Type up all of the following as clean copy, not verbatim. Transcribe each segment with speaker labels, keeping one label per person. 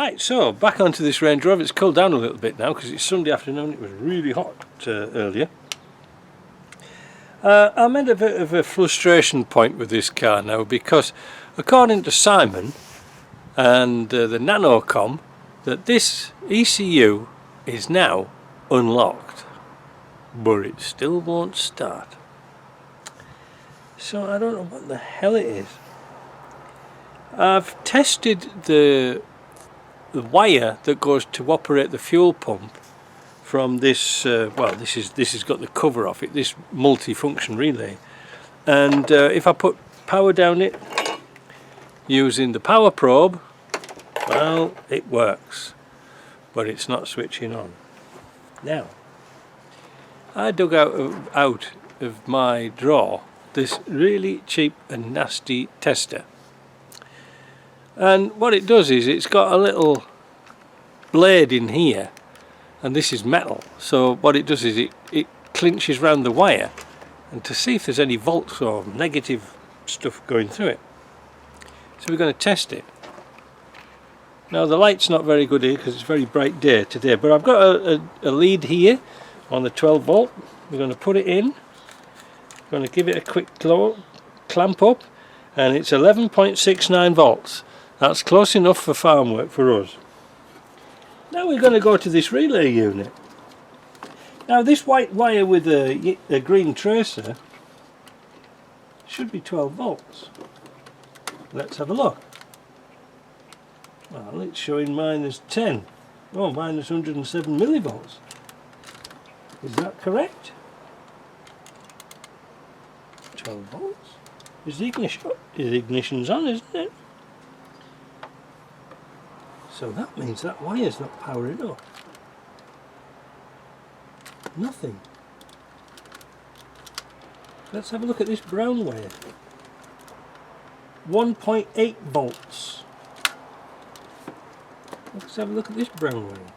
Speaker 1: Right, so back onto this Range Rover. It's cooled down a little bit now because it's Sunday afternoon. It was really hot earlier. I'm at a bit of a frustration point with this car now because according to Simon and the Nanocom, that this ECU is now unlocked, but it still won't start. So I don't know what the hell it is. I've tested the wire that goes to operate the fuel pump from this. Well, this has got the cover off it. This multi-function relay, and if I put power down it using the power probe, well, it works, but it's not switching on. Now, I dug out of my drawer this really cheap and nasty tester. And what it does is it's got a little blade in here, and this is metal. So what it does is it clinches round the wire, and to see if there's any volts or negative stuff going through it. So we're going to test it. Now the light's not very good here because it's very bright day today, but I've got a lead here on the 12 volt. We're going to put it in. We're going to give it a quick clamp up, and it's 11.69 volts. That's close enough for farm work for us. Now we're going to go to this relay unit. Now this white wire with a green tracer should be 12 volts. Let's have a look. Well, it's showing minus 10. Oh, minus 107 millivolts. Is that correct? 12 volts. Is the ignition's on, isn't it? So that means that wire's not powering up. Nothing. Let's have a look at this brown wire. 1.8 volts. Let's have a look at this brown wire.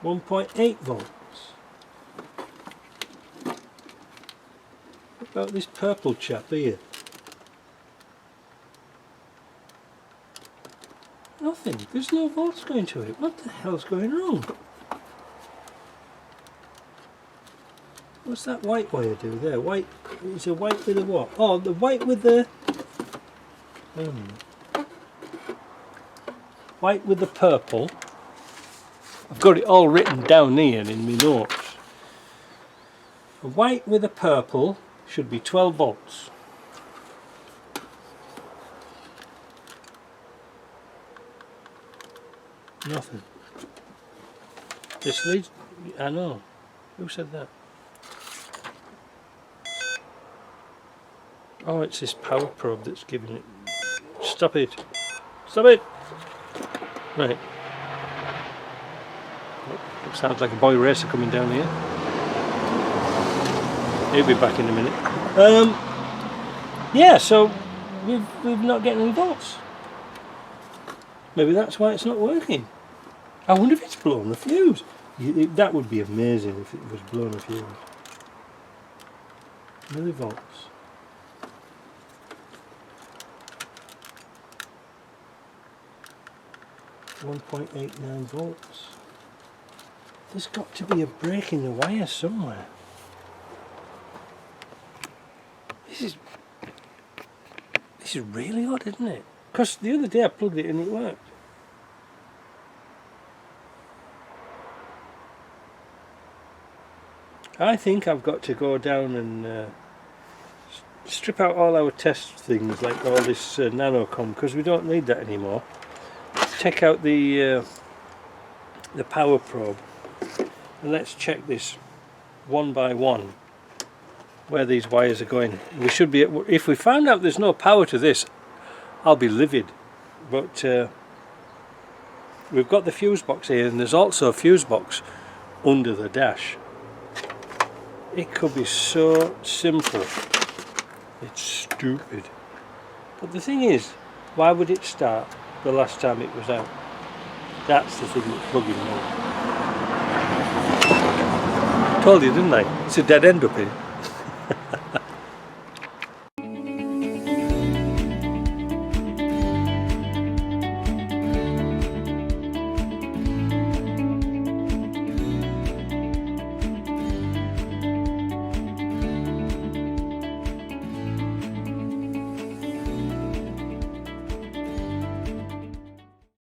Speaker 1: 1.8 volts. What about this purple chap here? Nothing. There's no volts going to it. What the hell's going wrong? What's that white wire do there? White. Is a white with a what? Oh, the white with the. White with the purple. I've got it all written down here in my notes. The white with the purple should be 12 volts. Nothing. This leads. I know. Who said that? Oh, it's this power probe that's giving it. Stop it! Stop it! Right. It sounds like a boy racer coming down here. He'll be back in a minute. Yeah, so we've not getting any volts. Maybe that's why it's not working. I wonder if it's blown the fuse. That would be amazing if it was blown a fuse. Millivolts. .89 volts. There's got to be a break in the wire somewhere. This is really odd, isn't it? Because the other day I plugged it and it worked. I think I've got to go down and strip out all our test things, like all this Nanocom, because we don't need that anymore. Take out the power probe and let's check this one by one where these wires are going. We should be, if we find out there's no power to this, I'll be livid. But we've got the fuse box here, and there's also a fuse box under the dash. It could be so simple. It's stupid. But the thing is, why would it start the last time it was out? That's the thing that's bugging me. Told you, didn't I? It's a dead end up here.